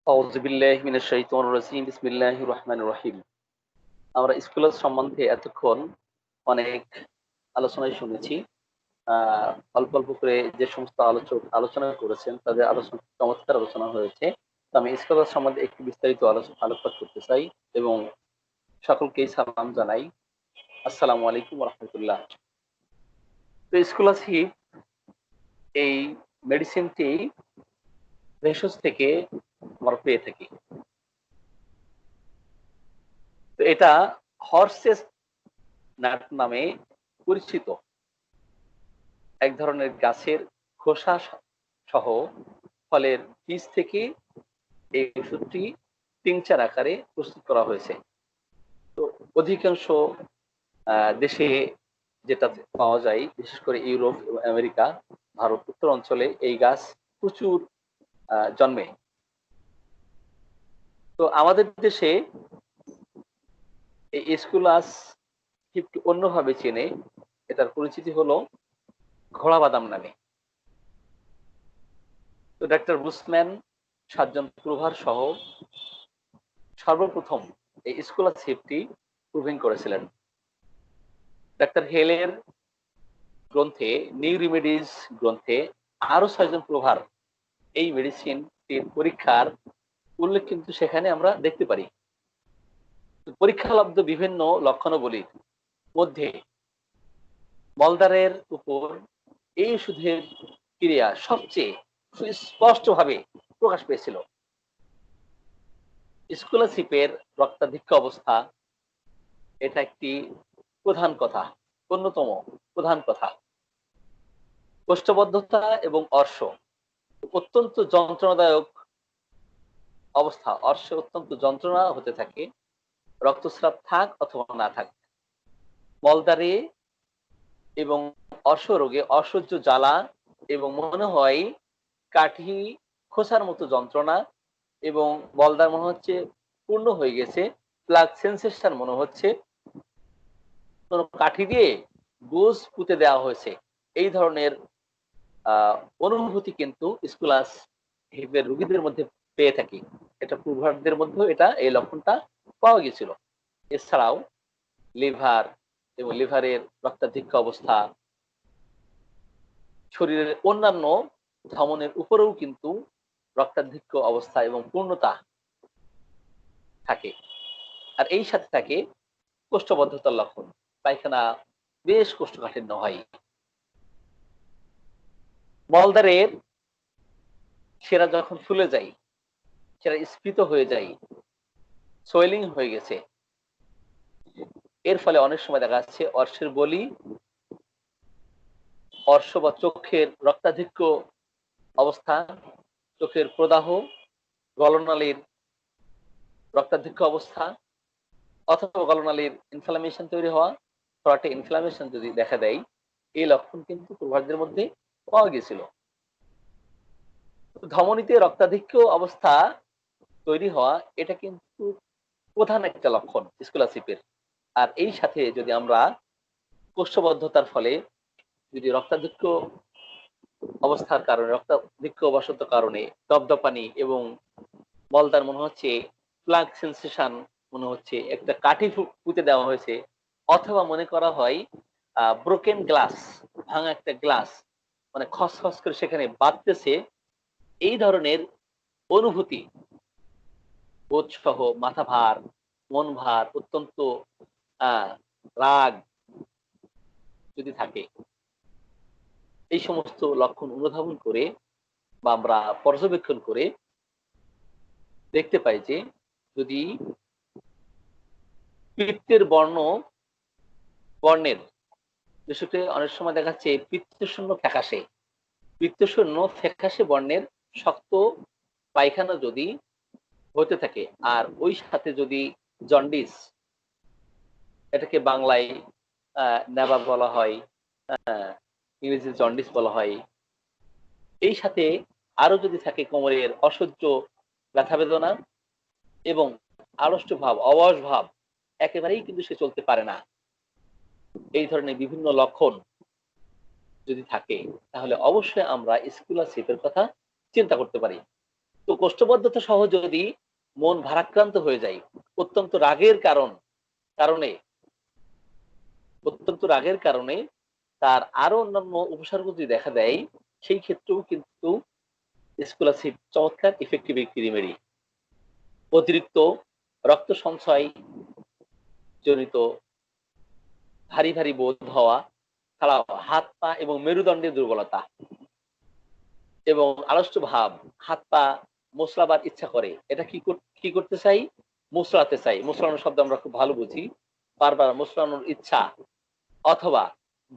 আউযু বিল্লাহি মিনাশ শাইতানির রাজিম। বিসমিল্লাহির রহমানির রহিম। আমরা স্কুলের সম্বন্ধে এতক্ষণ অনেক আলোচনাই শুনেছি। আ অল্প, অল্প করে যে সমস্ত আলোচক আলোচনা করেছেন তাদের আলোচনা চমৎকার আলোচনা হয়েছে। তো আমি স্কুলের সম্বন্ধে একটু বিস্তারিত আলোকপাত করতে চাই এবং সকলকেই সালাম জানাই। আসসালামু আলাইকুম ওয়া রাহমাতুল্লাহ। তো স্কলারশিপ এই মেডিসিনটি ভেষজ থেকে আমরা পেয়ে থাকি। তো এটা হর্সেস নাট নামে পরিচিত এক ধরনের গাছের খোসা সহ ফলের বীজ থেকে এই ওষুধটি টিংচার আকারে প্রস্তুত করা হয়েছে। তো অধিকাংশ দেশে যেটা পাওয়া যায়, বিশেষ করে ইউরোপ এবং আমেরিকা, ভারত উত্তর অঞ্চলে এই গাছ প্রচুর জন্মে। তো আমাদের দেশে এই স্কুলাস একটু অন্যভাবে চেনে। এটার পরিচিতি হলো ঘোড়া বাদাম নামে। তো ডাক্তার বুসম্যান, সাতজন প্রভার সহ সর্বপ্রথম এই স্কলারশিপটি প্রুভিং করেছিলেন। ডাক্তার হেলের গ্রন্থে, নিউ রিমেডিজ গ্রন্থে আরো 6 জন প্রভার এই মেডিসিনটির পরীক্ষার উল্লেখ কিন্তু সেখানে আমরা দেখতে পারি। পরীক্ষালব্ধ বিভিন্ন লক্ষণাবলীর মধ্যে মলদারের উপর এই ওষুধের ক্রিয়া সবচেয়ে সুস্পষ্টভাবে প্রকাশ পেয়েছিল। স্কলারশিপের রক্তাধিক্য অবস্থা এটা একটি প্রধান কথা, অন্যতম প্রধান কথা। কোষ্ঠবদ্ধতা এবং অর্শ অত্যন্ত যন্ত্রণাদায়ক অবস্থা। অর্শে অত্যন্ত যন্ত্রণা হতে থাকে, রক্তস্রাব থাক অথবা না থাক। মলদারে এবং অর্শ রোগে অসহ্য জ্বালা এবং মনে হয় কাঠি খোসার মতো যন্ত্রণা, এবং মলদার মনে হচ্ছে পূর্ণ হয়ে গেছে, প্লাগ সেন্সেশন মনে হচ্ছে কোন কাঠি দিয়ে গোজ পুঁতে দেওয়া হয়েছে। এই ধরনের অনুভূতি কিন্তু স্কুলাস হিপের রোগীদের মধ্যে পেয়ে থাকি। এটা প্রভাবদের মধ্যেও এটা এই লক্ষণটা পাওয়া গেছিল। এছাড়াও লিভার এবং লিভারের রক্তাধিক্য অবস্থা, শরীরের অন্যান্য ধমনের উপরেও কিন্তু রক্তাধিক্য অবস্থা এবং পূর্ণতা থাকে। আর এই সাথে থাকে কোষ্ঠবদ্ধতার লক্ষণ, পায়খানা বেশ কোষ্ঠকাঠিন্য হয়। মলদারের সেরা যখন ফুলে যায়, সেটা স্ফীত হয়ে যায়, সোয়েলিং হয়ে গেছে, এর ফলে অনেক সময় দেখা যাচ্ছে অর্শের বলি, অর্শ বা চোখের রক্তাধিক্য অবস্থা, চোখের প্রদাহ, গলনালীর রক্তাধিক্য অবস্থা, অথবা গলনালীর ইনফ্লামেশন তৈরি হওয়া, থ্রটে ইনফ্লামেশন যদি দেখা দেয়, এই লক্ষণ কিন্তু প্রভাবদের মধ্যে পাওয়া গেছিল। ধমনীতে রক্তাধিক্য অবস্থা তৈরি হওয়া এটা কিন্তু প্রধান একটা লক্ষণ স্কলারশিপের। আর এই সাথে যদি আমরা কোষ্ঠবদ্ধতার ফলে যদি রক্তাধিক্য অবস্থার কারণে, রক্তাধিক্য বশত কারণে দপদপানি এবং মলদার মনে হচ্ছে প্লাগ সেন্সেশন, মনে হচ্ছে একটা কাঠি পুঁতে দেওয়া হয়েছে, অথবা মনে করা হয় ব্রোকেন গ্লাস, ভাঙা একটা গ্লাস মানে খসখস করে সেখানে বাজতেছে, এই ধরনের অনুভূতি বোধ সহ মাথা ভার, মন ভার, অত্যন্ত রাগ যদি থাকে, এই সমস্ত লক্ষণ অনুধাবন করে বা আমরা পর্যবেক্ষণ করে দেখতে পাই যে যদি পিত্তের বর্ণের, বিশেষ করে অনেক সময় দেখা যাচ্ছে পিত্তশূন্য ফ্যাকাশে, পিত্তশূন্য ফ্যাকাশে বর্ণের শক্ত পায়খানা যদি হতে থাকে, আর ওই সাথে যদি জন্ডিস, এটাকে বাংলায় নেবা বলা হয়, ইংরেজি জন্ডিস বলা হয়, এই সাথে আরো যদি থাকে কোমরের অসহ্য ব্যথা বেদনা এবং আড়ষ্ট ভাব, অবশ ভাব, একেবারেই কিন্তু সে চলতে পারে না, এই ধরনের বিভিন্ন লক্ষণ যদি থাকে, তাহলে অবশ্যই আমরা স্কলারশিপের কথা চিন্তা করতে পারি। তো কোষ্ঠবদ্ধতা সহ যদি মন ভারাক্রান্ত হয়ে যায় অত্যন্ত রাগের কারণে তার আরো অন্যান্য উপসর্গ যদি দেখা দেয়, সেই ক্ষেত্রেও কিন্তু স্কলারশিপ চমৎকার ইফেক্টিভ একটি রেমেডি। অতিরিক্ত রক্ত সঞ্চয় জনিত ভারী ভারী বোধ হওয়া, ছাড়াও হাত পা এবং মেরুদণ্ডের দুর্বলতা এবং আলস্য ভাব, হাত পা মোচড়াবার ইচ্ছা করে, এটা কি করতে চাই? মোচড়াতে চাই। মোচড়ানোর শব্দ আমরা খুব ভালো বুঝি। বারবার মোচড়ানোর ইচ্ছা, অথবা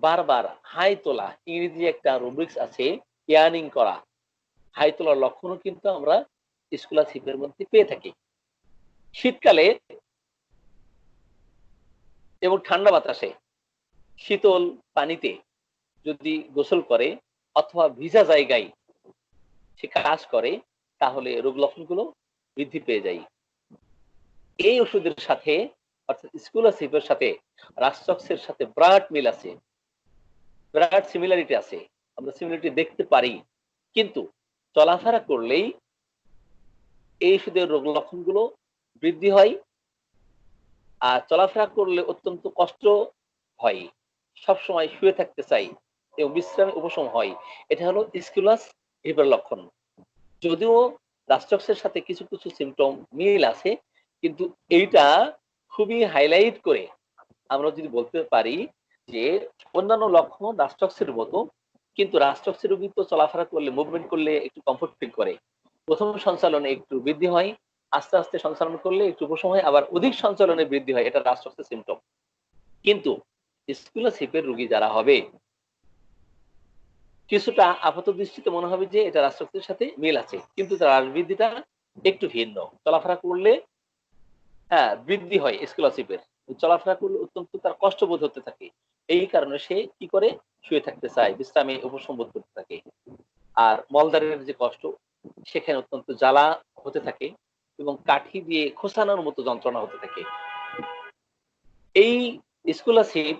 বারবার হাই তোলা, ইংরেজি একটা রুব্রিক্স আছে, ইয়ার্নিং করা, হাই তোলার লক্ষণও কিন্তু আমরা স্কলারশিপের মধ্যে পেয়ে থাকি। শীতকালে এবং ঠান্ডা বাতাসে শীতল পানিতে যদি গোসল করে অথবা ভিজা জায়গায় সে কাজ করে, তাহলে রোগ লক্ষণগুলো বৃদ্ধি পেয়ে যায়। এই ওষুধের সাথে অর্থাৎ স্কলারশিপের সাথে রাস্টক্সের সাথে বিরাট মিল আছে, বিরাট সিমিলারিটি আছে, আমরা সিমিলারিটি দেখতে পারি। কিন্তু চলাফেরা করলেই এই ওষুধের রোগ লক্ষণগুলো বৃদ্ধি হয়, আর চলাফেরা করলে অত্যন্ত কষ্ট হয়, সবসময় শুয়ে থাকতে চাই এবং বিশ্রামে উপশম হয়। এটা হলো স্কলারশিপের লক্ষণ। যদিও রাস্টক্সের সাথে কিছু কিছু সিমটম মিল আছে, কিন্তু এইটা খুবই হাইলাইট করে আমরা যদি বলতে পারি যে অন্যান্য লক্ষণ রাস্টক্সের মতো, কিন্তু রাস্টক্সের রোগী তো চলাফেরা করলে, মুভমেন্ট করলে একটু কমফোর্ট ফিল করে, প্রথম সঞ্চালনে একটু বৃদ্ধি হয়, আস্তে আস্তে সঞ্চালন করলে একটু উপশম হয়, আবার অধিক সঞ্চালনে বৃদ্ধি হয়, এটা রাস্টক্সের সিমটম। কিন্তু স্কলারশিপের রোগী যারা হবে, কিছুটা আপাত দৃষ্টিতে মনে হবে যে এটা রাস্টক্সের সাথে মিল আছে, কিন্তু তার বৃদ্ধিটা একটু ভিন্ন। চলাফেরা করলে বৃদ্ধি হয় স্কলারশিপের, চলাফেরা করলে অত্যন্ত তার কষ্টবোধ হতে থাকে, এই কারণে সে কি করে? শুয়ে থাকতে চায়, বিশ্রামে উপশম বোধ করতে থাকে। আর মলদ্বারের যে কষ্ট, সেখানে অত্যন্ত জ্বালা হতে থাকে এবং কাঠি দিয়ে খোঁচানোর মতো যন্ত্রণা হতে থাকে। এই scholarship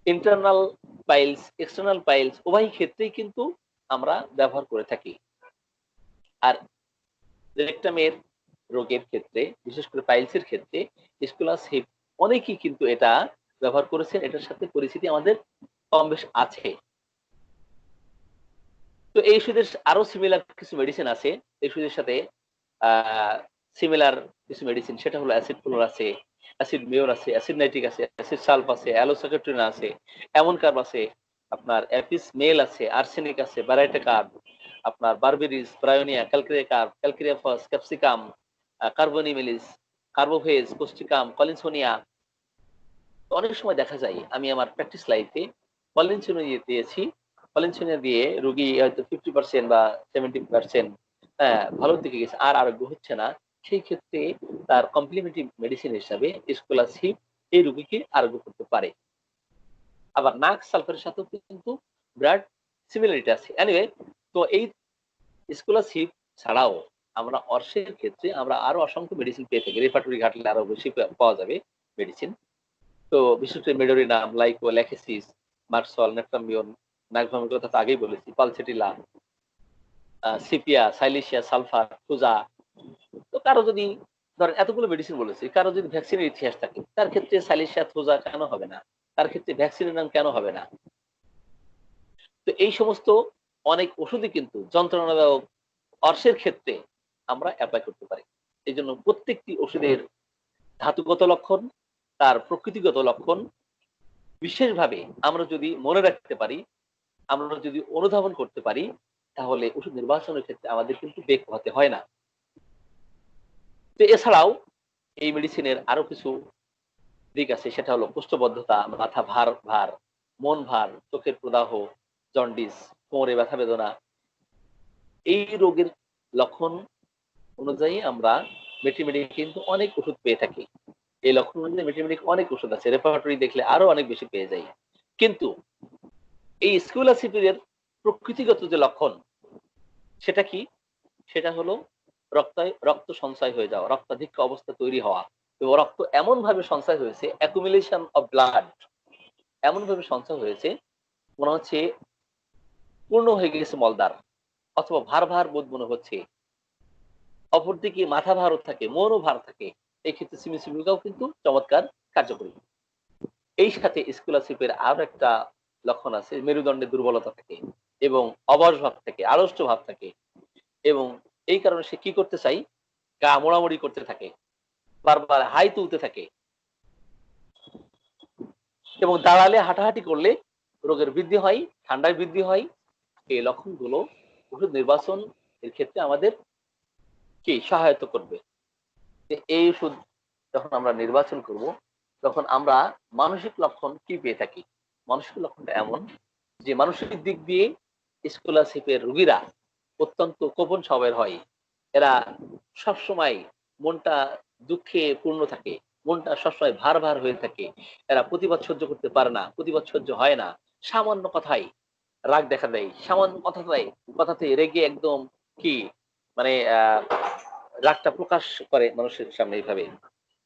internal piles, external piles উভয় ক্ষেত্রেই কিন্তু আমরা ব্যবহার করে থাকি। আর রেকটামের রোগের ক্ষেত্রে, বিশেষ করে পাইলসের ক্ষেত্রে, স্কলারশিপ অনেকেই কিন্তু এটা ব্যবহার করেছেন, এটার সাথে পরিচিতি আমাদের কম বেশ আছে। তো এই ওষুধের আরো সিমিলার কিছু মেডিসিন আছে, এই ওষুধের সাথে সিমিলার কিছু মেডিসিন, সেটা হলো অ্যাসিড ফ্লোর আছে, অ্যাসিড মেয়র আছে, অ্যাসিড নাইট্রিক আছে, অ্যাসিড সালফ আছে, অ্যালোসাকেট্রিন আছে, এমন কার্ব আছে, আপনার অ্যাপিস মেল আছে, আর্সেনিক আছে, ব্যারাইটা কার্ব, আপনার berberis, bryonia, calcarea carb, calcarea phos, capsicum, carbo animalis, carbo veg, causticum, collinsonia. অনেক সময় দেখা যায়, আমি আমার প্র্যাকটিস লাইফে কলিনসোনিয়া দিয়েছি, কলিনসোনিয়া দিয়ে রোগী হয়তো 50% বা 70% ভালোর দিকে গেছে, আর আরোগ্য হচ্ছে না। সেই ক্ষেত্রে তার কমপ্লিমেন্টারি মেডিসিন হিসাবে স্কলারশিপ এই রোগীকে আরোগ্য করতে পারে। আবার নাক সালফারের সাথেও কিন্তু বিরাট সিমিলারিটি আছে। এনিওয়ে, তো এই স্কলারশিপ ছাড়াও আমরা অর্শের ক্ষেত্রে আমরা আরো অসংখ্য মেডিসিন পেয়ে থাকি, রেপার্টরি ঘাটলে আরো বেশি পাওয়া যাবে মেডিসিন। তো বিশেষ করে মেডোরিনাম, লাইকো, ল্যাকেসিস, মার্সল, নেফ্টামিয়ন, নাগভামের কথা তো আগেই বলেছি, পালসেটিলা, সিপিয়া, সাইলিশিয়া, সালফার, ফুজা। তো কারো যদি ধরেন এতগুলো মেডিসিন বলেছি, কারো যদি ভ্যাকসিনের ইতিহাস থাকে, তার ক্ষেত্রে সাইলিশিয়া, ফুজা কেন হবে না? তার ক্ষেত্রে ভ্যাকসিনের নাম কেন হবে না? তো এই সমস্ত অনেক ওষুধই কিন্তু যন্ত্রণাদায়ক অর্শের ক্ষেত্রে আমরা অ্যাপ্লাই করতে পারি। এই জন্য প্রত্যেকটি ওষুধের ধাতুগত লক্ষণ, তার প্রকৃতিগত লক্ষণ বিশেষভাবে আমরা যদি মনে রাখতে পারি, আমরা যদি অনুধাবন করতে পারি, তাহলে ওষুধ নির্বাচনের ক্ষেত্রে আমাদের কিন্তু বেগ হতে হয় না। তো এছাড়াও এই মেডিসিনের আরো কিছু দিক আছে, সেটা হলো কোষ্ঠবদ্ধতা, মাথা ভার, মন ভার, চোখের প্রদাহ, জন্ডিস, কোমরে ব্যথা বেদনা। এই রোগের লক্ষণ অনুযায়ী আমরা মেট্রিমেডিক কিন্তু অনেক ওষুধ পেয়ে থাকি। এই লক্ষণ অনুযায়ী মেট্রিমেডিক অনেক ওষুধ আছে, রেপার্টরি দেখলে আরো অনেক বেশি পেয়ে যাই। কিন্তু এই স্কলারশিপের প্রকৃতিগত যে লক্ষণ, সেটা কি? সেটা হলো রক্ত সঞ্চয় হয়ে যাওয়া, রক্তাধিক্য অবস্থা তৈরি হওয়া, এবং রক্ত এমন ভাবে সঞ্চয় হয়েছে, অ্যাকুমুলেশন অফ ব্লাড এমন ভাবে সঞ্চয় হয়েছে, মনে হচ্ছে পূর্ণ হয়ে গেছে মলদ্বার, অথবা ভার বোধ মনে হচ্ছে, অপরদিকে মাথা ভারও থাকে, মনও ভার থাকে, এই ক্ষেত্রে সিমিসিমিকাও কিন্তু চমৎকার কার্যকরী। এই সাথে স্কলারশিপের আরো একটা লক্ষণ আছে, মেরুদণ্ডে দুর্বলতা থাকে এবং অবশ ভাব থাকে, আড়ষ্ট ভাব থাকে, এবং এই কারণে সে কি করতে চাই, গা মোড়ামুড়ি করতে থাকে, বারবার হাই তুলতে থাকে, এবং দাঁড়ালে হাঁটাহাঁটি করলে রোগের বৃদ্ধি হয়, ঠান্ডায় বৃদ্ধি হয়। এই লক্ষণগুলো ওষুধ নির্বাচন এর ক্ষেত্রে আমাদের কি সহায়তা করবে। এই ওষুধ যখন আমরা নির্বাচন করব, তখন আমরা মানসিক লক্ষণ কি পেয়ে থাকি। মানসিক লক্ষণটা এমন যে মানসিক দিক দিয়ে স্কলারশিপের রোগীরা অত্যন্ত কোপন স্বভাবের হয়। এরা সবসময় মনটা দুঃখে পূর্ণ থাকে, মনটা সবসময় ভার ভার হয়ে থাকে। এরা প্রতিবাদ সহ্য করতে পারে না, প্রতিবাদ সহ্য হয় না। সামান্য কথাই রাগ দেখা দেয়, সামান্য কথাতে রেগে একদম কি মানে রাগটা প্রকাশ করে মানুষের সামনে। এইভাবে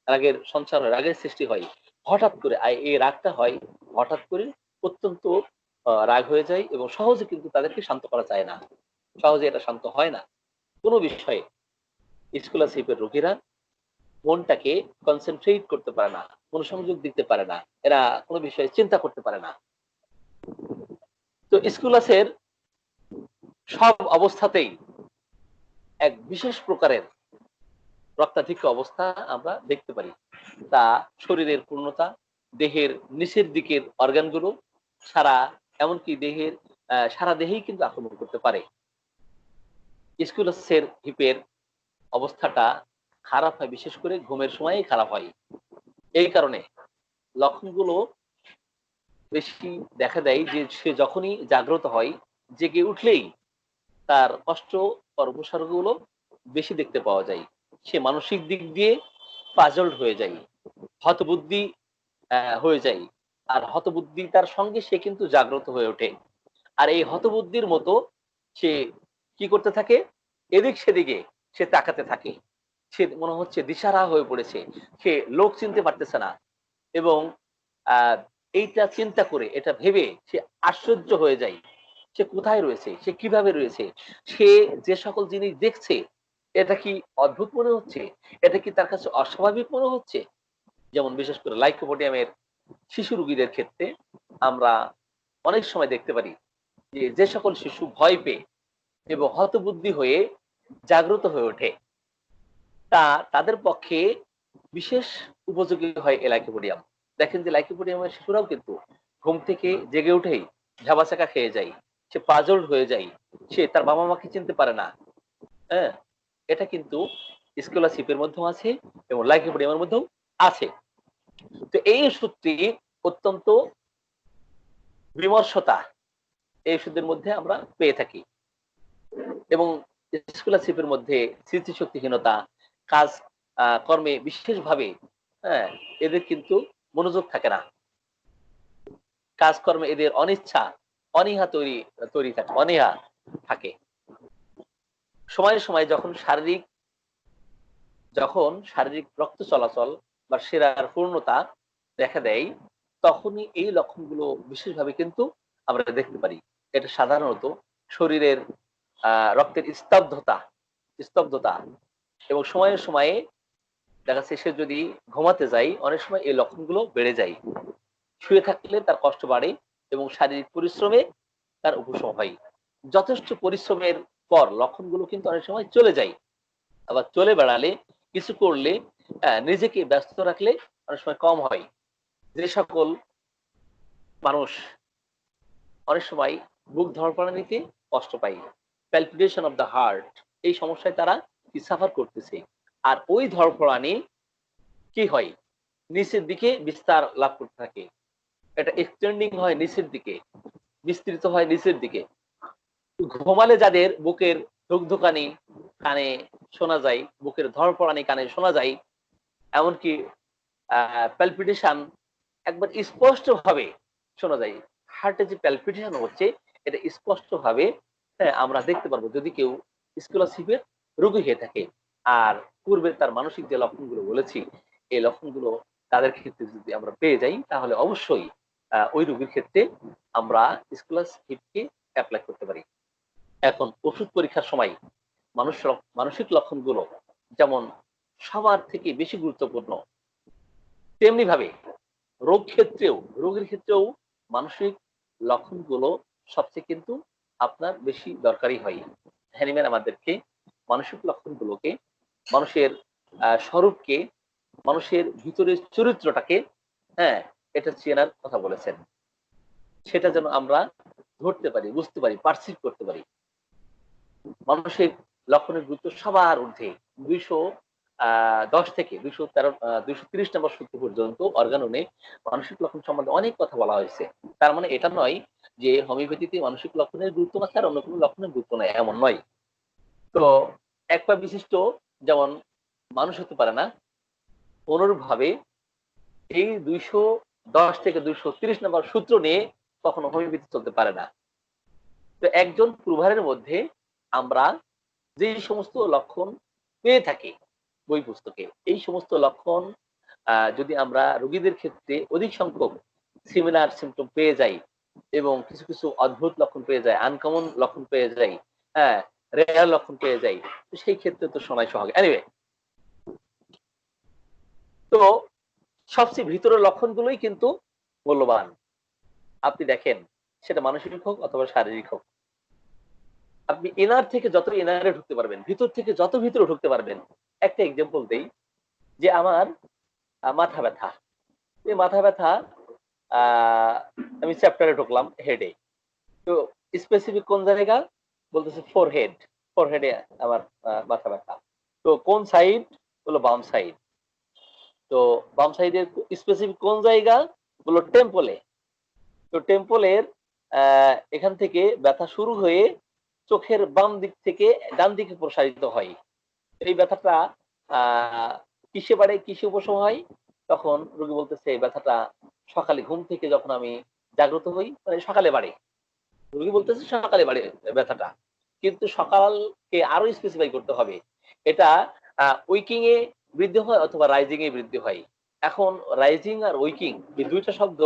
রাগের সঞ্চার হয়, রাগের সৃষ্টি হয় হঠাৎ করে। এই রাগটা হয় হঠাৎ করে, অত্যন্ত রাগ হয়ে যায়, এবং সহজে কিন্তু তাদেরকে শান্ত করা যায় না, সহজে এটা শান্ত হয় না কোনো বিষয়ে। স্কলারশিপের রোগীরা মনটাকে কনসেন্ট্রেট করতে পারে না, মনোসংযোগ দিতে পারে না, এরা কোনো বিষয়ে চিন্তা করতে পারে না। তো স্কলাসের সব অবস্থাতেই এক বিশেষ প্রকারের রক্তাধিক্য অবস্থা আমরা দেখতে পারি। তা শরীরের পূর্ণতা, দেহের নিচের দিকের অর্গানগুলো, সারা এমনকি দেহের সারা দেহেই কিন্তু আক্রমণ করতে পারে। স্কুলাসের হিপের অবস্থাটা খারাপ হয়, বিশেষ করে ঘুমের সময়ই খারাপ হয়। এই কারণে লক্ষণগুলো বেশি দেখা দেয় যে সে যখনই জাগ্রত হয়, জেগে উঠলেই তার কষ্ট উপসর্গগুলো বেশি দেখতে পাওয়া যায়। সে মানসিক দিক দিয়ে পাজলড হয়ে যায়, হতবুদ্ধি হয়ে যায়। আর হতবুদ্ধিতার সঙ্গে সে কিন্তু জাগ্রত হয়ে ওঠে। আর এই হতবুদ্ধির মতো সে কি করতে থাকে, এদিক সেদিকে সে তাকাতে থাকে। সে মনে হচ্ছে দিশারা হয়ে পড়েছে, সে লোক চিনতে পারতেছে না, এবং এইটা চিন্তা করে, এটা ভেবে সে আশ্চর্য হয়ে যায়, সে কোথায় রয়েছে, সে কিভাবে রয়েছে, সে যে সকল জিনিস দেখছে এটা কি অদ্ভুত মনে হচ্ছে, এটা কি তার কাছে অস্বাভাবিক মনে হচ্ছে। যেমন বিশেষ করে লাইকোপোডিয়ামের শিশু রোগীদের ক্ষেত্রে আমরা অনেক সময় দেখতে পারি যে যে সকল শিশু ভয় পেয়ে এবং হতবুদ্ধি হয়ে জাগ্রত হয়ে ওঠে, তা তাদের পক্ষে বিশেষ উপযোগী হয় এই লাইকোপোডিয়াম। দেখেন যে লাইকোপোডিয়ামের শিশুরাও কিন্তু ঘুম থেকে জেগে উঠেই ঝাবাচাকা খেয়ে যায়, সে পাজল হয়ে যায়, সে তার বাবা মাকে চিনতে পারে না। হ্যাঁ, এটা কিন্তু স্কলারশিপের মধ্যেও আছে এবং লাইকোপোডিয়ামের মধ্যেও আছে। তো এই ওষুধটি অত্যন্ত বিমর্ষতা এই ওষুধের মধ্যে আমরা পেয়ে থাকি, এবং স্কলারশিপের মধ্যে স্মৃতিশক্তিহীনতা, কাজ কর্মে বিশেষভাবে, হ্যাঁ, এদের কিন্তু মনোযোগ থাকে না, কাজকর্মে এদের অনিচ্ছা, অনীহা তৈরি থাকে, অনীহা থাকে। সময়ে সময়ে যখন শারীরিক রক্ত চলাচল বা শিরার পূর্ণতা দেখা দেয়, তখনই এই লক্ষণগুলো বিশেষভাবে কিন্তু আমরা দেখতে পারি। এটা সাধারণত শরীরের রক্তের স্তব্ধতা, এবং সময়ে সময়ে দেখা যাচ্ছে সে যদি ঘুমাতে যায়, অনেক সময় এই লক্ষণগুলো বেড়ে যায়। শুয়ে থাকলে তার কষ্ট বাড়ে এবং শারীরিক পরিশ্রমে তার উপশম হয়। যথেষ্ট পরিশ্রমের পর লক্ষণগুলো কিন্তু অনেক সময় চলে যায়। আবার চলে বেড়ালে, কিছু করলে, নিজেকে ব্যস্ত রাখলে অনেক সময় কম হয়। যে সকল মানুষ অনেক সময় বুক ধড়ফড়ানিতে কষ্ট পায়, প্যালপিটেশন অফ দ্য হার্ট, এই সমস্যায় তারা সাফার করতেছে। আর ওই ধড়ফড়ানি কি হয়, নিচের দিকে বিস্তার লাভ করতে থাকে, এটা এক্সটেন্ডিং হয় নিচের দিকে, বিস্তৃত হয় নিচের দিকে। ঘুমালে যাদের বুকের ধুকধুকানি কানে শোনা যায়, বুকের ধড়ফড়ানি কানে শোনা যায়, এমনকি প্যালপিটেশন একবার স্পষ্ট ভাবে শোনা যায়, হার্টে যে প্যালপিটেশন হচ্ছে এটা স্পষ্ট ভাবে, হ্যাঁ, আমরা দেখতে পারবো যদি কেউ স্কলারশিপের রোগী হয়ে থাকে। আর পূর্বে তার মানসিক যে লক্ষণগুলো বলেছি, এই লক্ষণগুলো তাদের ক্ষেত্রে যদি আমরা পেয়ে যাই, তাহলে অবশ্যই ওই রোগীর ক্ষেত্রে আমরা স্কলারশিপকে অ্যাপ্লাই করতে পারি। এখন ওষুধ পরীক্ষার সময় মানুষ মানসিক লক্ষণগুলো যেমন সবার থেকে বেশি গুরুত্বপূর্ণ, তেমনি ভাবে রোগের ক্ষেত্রেও মানসিক লক্ষণগুলো সবচেয়ে কিন্তু আপনার বেশি দরকারি হয়। হ্যানিম্যান আমাদেরকে মানসিক লক্ষণগুলোকে, মানুষের স্বরূপকে, মানুষের ভিতরের চরিত্রটাকে, হ্যাঁ, এটা চেনার কথা বলেছেন। সেটা যেন আমরা ধরতে পারি, বুঝতে পারি, পারসিভ করতে পারি। মানুষের লক্ষণের গুরুত্ব সবার ঊর্ধ্বে। ২১০ থেকে ২৩০ নম্বর সূত্র পর্যন্ত অর্গাননে মানসিক লক্ষণ সম্বন্ধে অনেক কথা বলা হয়েছে। তার মানে এটা নয় যে হোমিওপ্যাথিতে মানসিক লক্ষণের গুরুত্ব আছে আর অন্য কোনো লক্ষণের গুরুত্ব নাই, এমন নয়। তো এক পা বিশিষ্ট যেমন মানুষ হতে পারে না, অনুরূপভাবে এই ২১০ থেকে ২৩০ নম্বর সূত্র নিয়ে কখনো হোমিওপ্যাথি চলতে পারে না। তো একজন প্রভারের মধ্যে আমরা যে সমস্ত লক্ষণ পেয়ে থাকি বই পুস্তকে, এই সমস্ত লক্ষণ যদি আমরা রোগীদের ক্ষেত্রে অধিক সংখ্যক সিমিলার সিমটম পেয়ে যাই এবং কিছু কিছু অদ্ভুত লক্ষণ পেয়ে যাই, আনকমন লক্ষণ পেয়ে যাই, হ্যাঁ, রেয়ার লক্ষণ পেয়ে যাই, তো সেই ক্ষেত্রে তো সময় সহজ। এনিওয়ে, তো সবচেয়ে ভিতরের লক্ষণগুলোই কিন্তু মূল্যবান। আপনি দেখেন, সেটা মানসিক হোক অথবা শারীরিক হোক, আপনি এনার থেকে যত এনারে ঢুকতে পারবেন, ভিতর থেকে যত ভিতরে ঢুকতে পারবেন। একটা এক্সাম্পল দেই, যে আমার মাথা ব্যথা, এই মাথা ব্যথা, আমি চ্যাপ্টারে ঢুকলাম হেডে। তো স্পেসিফিক কোন জায়গা বলতেছে, ফোরহেড, ফোরহেডে আমার মাথা ব্যথা। তো কোন সাইড, বলো বাম সাইড। তো বাম সাইডের স্পেসিফিক কোন জায়গা, বলো টেম্পলে। তো টেম্পলের এখান থেকে ব্যথা শুরু হয়ে চোখের বাম দিক থেকে ডান দিকে প্রসারিত হয়। এই ব্যথাটা কিসে বাড়ে, কিসে উপশম হয়, তখন রোগী বলতেছে এই ব্যথাটা সকালে ঘুম থেকে যখন আমি জাগ্রত হই, মানে সকালে বাড়ে। রোগী বলতেছে সকালে বাড়ে ব্যথাটা, কিন্তু সকালকে আরো স্পেসিফাই করতে হবে। এটা উইকিং এ বৃদ্ধি হয় অথবা রাইজিং এ বৃদ্ধি হয়। এখন রাইজিং আর উইকিং এই দুইটা শব্দ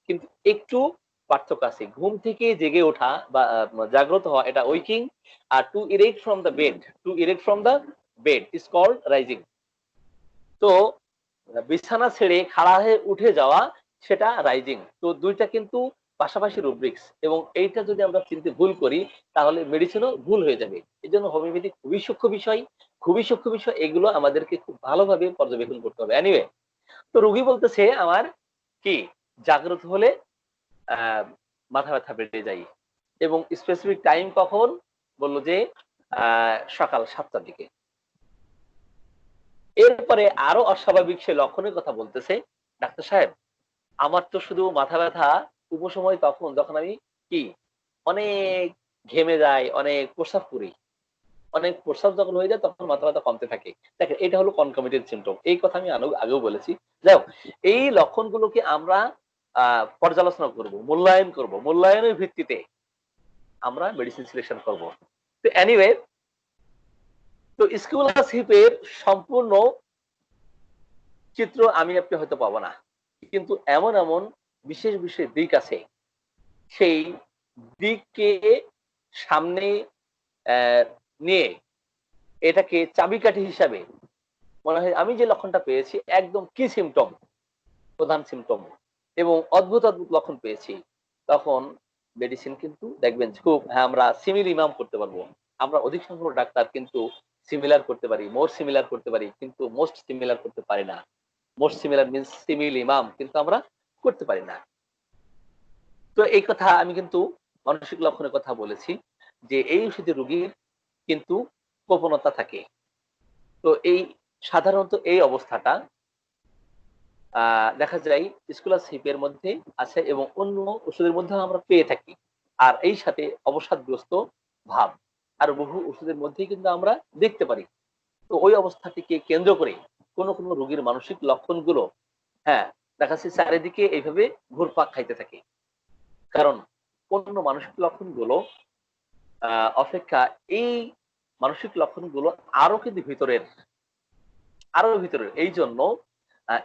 কিন্তু একটু পার্থক্য আছে। ঘুম থেকে জেগে ওঠা বা জাগ্রত হওয়া, এটা উইকিং। আর to erect from the bed, to erect from the bed is called rising. তো বিছানা ছেড়ে খাড়া হয়ে উঠে যাওয়া, সেটা রাইজিং। তো দুইটা কিন্তু পাশাপাশি রুব্রিক্স, এবং এইটা যদি আমরা চিনতে ভুল করি তাহলে মেডিসিনও ভুল হয়ে যাবে। এই জন্য হোমিওপ্যাথি খুবই সূক্ষ্ম বিষয়, খুবই সূক্ষ্ম বিষয়, এগুলো আমাদেরকে খুব ভালোভাবে পর্যবেক্ষণ করতে হবে। এনিওয়ে, তো রোগী বলতেছে আমার কি জাগ্রত হলে মাথা ব্যথা বেড়ে যায়, এবং স্পেসিফিক টাইম কখন, বললো যে সকাল 7টার দিকে। এরপরে আরো অস্বাভাবিক সে লক্ষণের কথা বলতেছে, ডাক্তার সাহেব আমার তো শুধু মাথা ব্যথা উপশম হয় তখন যখন আমি কি অনেক ঘেমে যাই, অনেক প্রস্রাব করি, অনেক প্রস্রাব যখন হয়ে যায় তখন মাথা ব্যথা কমতে থাকে। দেখেন, এটা হলো কনকমিটেন্ট সিমটম, এই কথা আমি আগেও বলেছি। যাই হোক, এই লক্ষণগুলোকে আমরা পর্যালোচনা করব, মূল্যায়ন করব, মূল্যায়নের ভিত্তিতে আমরা মেডিসিন সিলেকশন করব। তো এনিওয়ে, তো স্কিউলাসিপের সম্পূর্ণ চিত্র আমি আপনি হয়তো পাবো না, কিন্তু এমন এমন বিশেষ বিশেষ দিক আছে, সেই দিককে সামনে নিয়ে এটাকে চাবিকাঠি হিসাবে মনে হয় আমি যে লক্ষণটা পেয়েছি একদম কি সিমটম, প্রধান সিমটম, এবং অদ্ভুত অদ্ভুত লক্ষণ পেয়েছি, তখন মেডিসিন কিন্তু দেখবেন খুব, হ্যাঁ, আমরা সিমিল ইমাম করতে পারবো। আমরা অধিক সংখ্যক ডাক্তার কিন্তু সিমিলার করতে পারি, মোর সিমিলার করতে পারি, কিন্তু মোস্ট সিমিলার করতে পারি না। মোস্ট সিমিলার মিন্স সিমিল ইমাম কিন্তু আমরা করতে পারি না। তো এই কথা আমি কিন্তু মানসিক লক্ষণের কথা বলেছি, যে এই ওষুধে রোগীর কিন্তু গোপনতা থাকে। তো এই সাধারণত এই অবস্থাটা দেখা যায় স্কলারশিপের মধ্যে আছে এবং অন্য ওষুধের মধ্যে আমরা পেয়ে থাকি। আর এই সাথে অবসাদগ্রস্ত ভাব আর বহু ওষুধের মধ্যেই কিন্তু আমরা দেখতে পারি। তো ওই অবস্থাটিকে কেন্দ্র করে কোন কোন রোগীর মানসিক লক্ষণগুলো, হ্যাঁ, দেখা যাচ্ছে চারিদিকে এইভাবে ঘুরপাক খাইতে থাকে। কারণ অন্য মানসিক লক্ষণগুলো অপেক্ষা এই মানসিক লক্ষণগুলো আরো কিন্তু ভিতরের, আরো ভিতরের। এই জন্য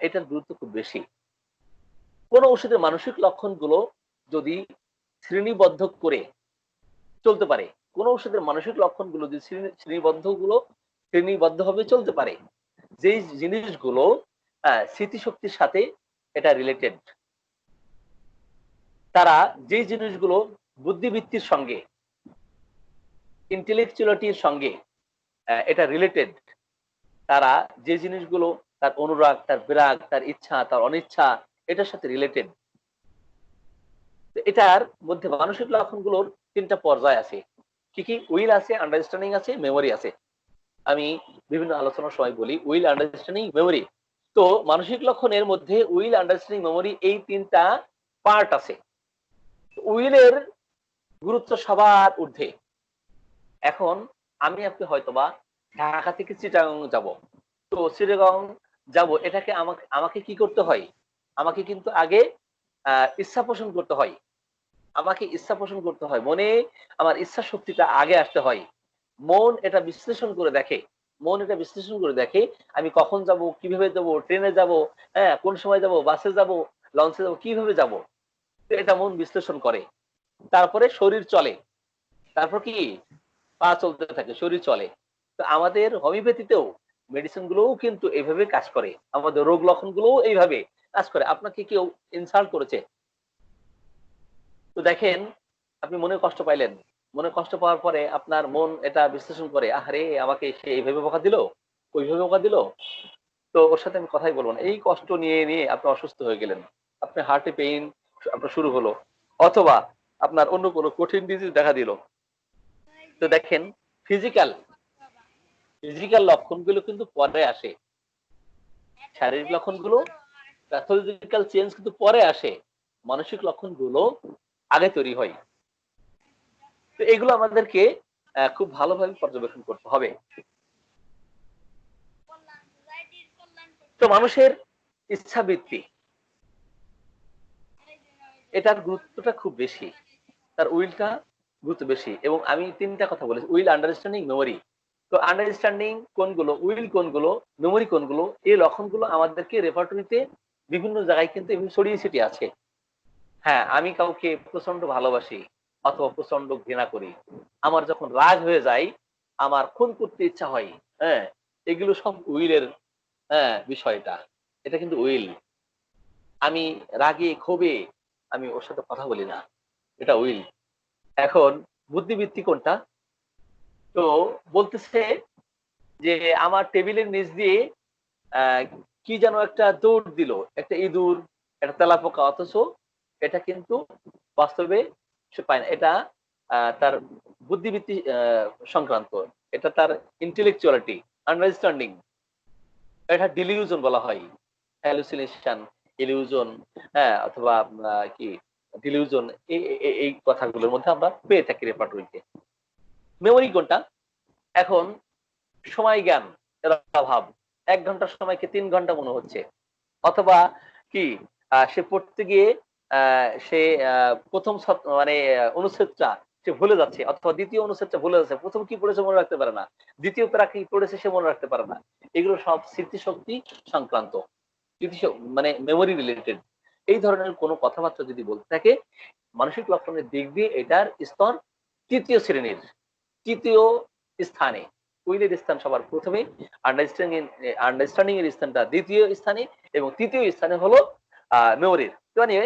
এটার গুরুত্ব খুব বেশি। কোন ওষুধের মানসিক লক্ষণগুলো যদি শ্রেণীবদ্ধ করে চলতে পারে, কোন ওষুধের মানসিক লক্ষণগুলো যদি শ্রেণীবদ্ধ গুলো শ্রেণীবদ্ধভাবে চলতে পারে, যেই জিনিসগুলো স্মৃতিশক্তির সাথে এটা রিলেটেড, তারা যে জিনিসগুলো বুদ্ধিবৃত্তির সঙ্গে, ইন্টেলেকচুয়ালিটির সঙ্গে এটা রিলেটেড, তারা যে জিনিসগুলো তার অনুরাগ, তার বিরাগ, তার ইচ্ছা, তার অনিচ্ছা এটার সাথে রিলেটেড, এটার মধ্যে মানসিক লক্ষণগুলোর তিনটা পর্যায় আছে। কি কি? উইল আছে, আন্ডারস্ট্যান্ডিং আছে, মেমোরি আছে। আমি বিভিন্ন আলোচনার সময় বলি উইল, আন্ডারস্ট্যান্ডিং, মেমোরি। তো মানসিক লক্ষণের মধ্যে উইল, আন্ডারস্ট্যান্ডিং, মেমোরি এই তিনটা পার্ট আছে। উইলের গুরুত্ব সবার ঊর্ধ্বে। এখন আমি আপনি হয়তোবা ঢাকা থেকে চিটাগাং যাব, তো চিটাগাং যাব, এটাকে আমাকে আমাকে কি করতে হয়? আমাকে কিন্তু আগে ইচ্ছা পোষণ করতে হয়, আমাকে ইচ্ছা পোষণ করতে হয়, মনে আমার ইচ্ছা শক্তিটা আগে আসতে হয়। মন এটা বিশ্লেষণ করে দেখে, মন এটা বিশ্লেষণ করে দেখে আমি কখন যাব, কিভাবে যাব, ট্রেনে যাব, হ্যাঁ কোন সময় যাব, বাসে যাব, লঞ্চে যাব, কিভাবে যাব, এটা মন বিশ্লেষণ করে। তারপরে শরীর চলে, তারপর কি পা চলতে থাকে, শরীর চলে। তো আমাদের হোমিওপ্যাথিতেও মেডিসিন গুলোও কিন্তু এইভাবে কাজ করে, আমাদের রোগ লক্ষণ গুলোও এইভাবে কাজ করে। আপনাকে কেউ ইনসাল্ট করেছে, তো দেখেন আপনি মনে কষ্ট পাইলেন, মনে কষ্ট পাওয়ার পরে আপনার মন এটা বিশ্লেষণ করে, আরে আমাকে সে এইভাবে বকা দিল, ওইভাবে বকা দিল, তো ওর সাথে আমি কথাই বলবো না। এই কষ্ট নিয়ে নিয়ে আপনি অসুস্থ হয়ে গেলেন, আপনার হার্টে পেইন আপনার শুরু হলো, অথবা আপনার অন্য কোনো কঠিন ডিজিজ দেখা দিল। তো দেখেন ফিজিক্যাল ফিজিক্যাল লক্ষণগুলো কিন্তু পরে আসে, শারীরিক লক্ষণগুলো, প্যাথোলজিক্যাল চেঞ্জ কিন্তু পরে আসে, মানসিক লক্ষণগুলো আগে তৈরি হয়। তো এগুলো আমাদেরকে খুব ভালোভাবে পর্যবেক্ষণ করতে হবে। তো মানুষের ইচ্ছাবৃত্তি, এটার গুরুত্বটা খুব বেশি, তার উইলটা গুরুত্ব বেশি। এবং আমি তিনটা কথা বলেছি, উইল, আন্ডারস্ট্যান্ডিং, মেমোরি। তো আন্ডারস্ট্যান্ডিং কোনগুলো, উইল কোনগুলো, মেমোরি কোনগুলো, এই লক্ষণগুলো আমাদেরকে রেপার্টরিতে বিভিন্ন জায়গায় কিন্তু এভাবে ছড়িয়ে ছিটিয়ে আছে। হ্যাঁ, আমি কাউকে প্রচন্ড ভালোবাসি অথবা প্রচন্ড ঘৃণা করি, আমার যখন রাগ হয়ে যায়, আমার খুন করতে ইচ্ছা হয়, হ্যাঁ, এগুলো সব উইলের বিষয়টা, এটা কিন্তু উইল। আমি রাগে ক্ষোভে আমি ওর সাথে কথা বলি না, এটা উইল। এখন বুদ্ধিবৃত্তি কোনটা? তো বলতেছে যে আমার টেবিলের নিচ দিয়ে আহ, কি যেন একটা দৌড় দিল, একটা ইঁদুর, একটা তেলাপোকা, অথচ এটা কিন্তু বাস্তবে সে পায় না। এটা তার বুদ্ধিবৃত্তি সংক্রান্ত, এটা তার ইন্টেলেকচুয়ালিটি, আন্ডারস্ট্যান্ডিং, এটা ডিলিউশন বলা হয়, হ্যালুসিনেশন, ইলিউশন, হ্যাঁ, অথবা কি ডিলিউশন, এই কথাগুলোর মধ্যে আমরা পেয়ে থাকি রেপার্টরিতে। মেমোরি কোনটা? এখন সময় জ্ঞান এর অভাব, 1 ঘন্টার সময়কে 3 ঘন্টা মনে হচ্ছে, অথবা কি সে পড়তে গিয়ে সে প্রথম মানে অনুচ্ছেদটা সে ভুলে যাচ্ছে, অথবা দ্বিতীয় অনুচ্ছেদটা ভুলে যাচ্ছে, প্রথম কি পড়েছে মনে রাখতে পারে না, দ্বিতীয় প্যারা কি পড়েছে সে মনে রাখতে পারে না। এগুলো সব স্মৃতিশক্তি সংক্রান্ত, মানে মেমোরি রিলেটেড। এই ধরনের কোনো কথাবার্তা যদি বলতে থাকে, মানসিক লক্ষণের দিক দিয়ে এটার স্তর তৃতীয় শ্রেণীর, তৃতীয় স্থানে। উইলের স্থান সবার প্রথমে, আন্ডারস্ট্যান্ডিং এর স্থানটা দ্বিতীয় স্থানে, এবং তৃতীয় স্থানে হলো মেমোরির। মানে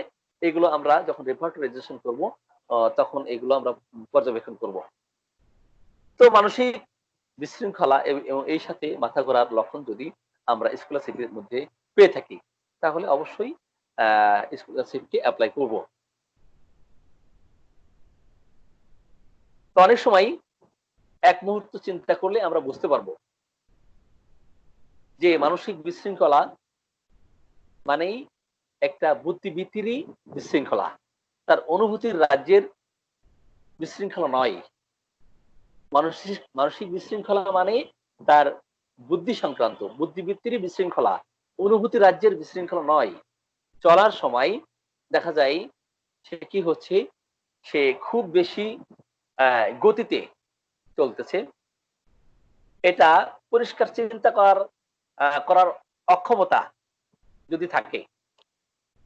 এগুলো আমরা যখন রেপার্টরাইজেশন করব তখন এগুলো আমরা পর্যবেক্ষণ করব। তো মানসিক বিশৃঙ্খলা এবং এই সাথে মাথা ঘোরার লক্ষণ যদি আমরা স্কলারশিপের মধ্যে পেয়ে থাকি, তাহলে অবশ্যই স্কলারশিপকে অ্যাপ্লাই করব। তো অনেক সময় এক মুহূর্ত চিন্তা করলে আমরা বুঝতে পারবো যে মানসিক বিশৃঙ্খলা মানেই একটা বুদ্ধিবৃত্তিরই বিশৃঙ্খলা, তার অনুভূতির রাজ্যের বিশৃঙ্খলা নয়। মানসিক মানসিক বিশৃঙ্খলা মানে তার বুদ্ধি সংক্রান্ত, বুদ্ধিবৃত্তিরই বিশৃঙ্খলা, অনুভূতি রাজ্যের বিশৃঙ্খলা নয়। চলার সময় দেখা যায় সে কি হচ্ছে, সে খুব বেশি গতিতে চলতেছে, এটা পরিষ্কার চিন্তা করার অক্ষমতা যদি থাকে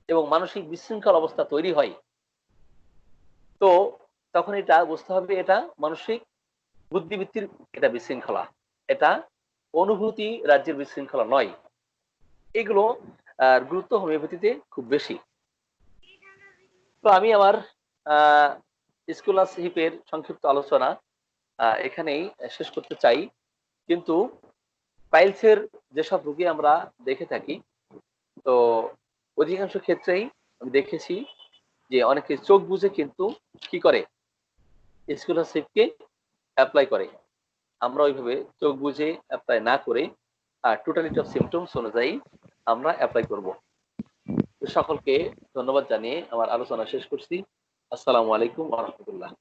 এবং মানসিক বিশৃঙ্খল অবস্থা তৈরি হয়, তো তখন এটা বুঝতে হবে এটা মানসিক বুদ্ধিবৃত্তির এটা বিশৃঙ্খলা, এটা অনুভূতি রাজ্যের বিশৃঙ্খলা নয়। এগুলো গুরুত্ব হোমিওপ্যাথিতে খুব বেশি। তো আমি আমার স্কলারশিপের সংক্ষিপ্ত আলোচনা এখানেই শেষ করতে চাই। কিন্তু পাইলসের যেসব রোগী আমরা দেখে থাকি, তো অধিকাংশ ক্ষেত্রেই আমি দেখেছি যে অনেকে চোখ বুঝে কিন্তু কি করে, স্কলারশিপকে অ্যাপ্লাই করে। আমরা ওইভাবে চোখ বুঝে অ্যাপ্লাই না করে টোটালিটি অফ সিমটমস অনুযায়ী আমরা অ্যাপ্লাই করব। সকলকে ধন্যবাদ জানিয়ে আমার আলোচনা শেষ করছি। আসসালামু আলাইকুম ওয়া রাহমাতুল্লাহ।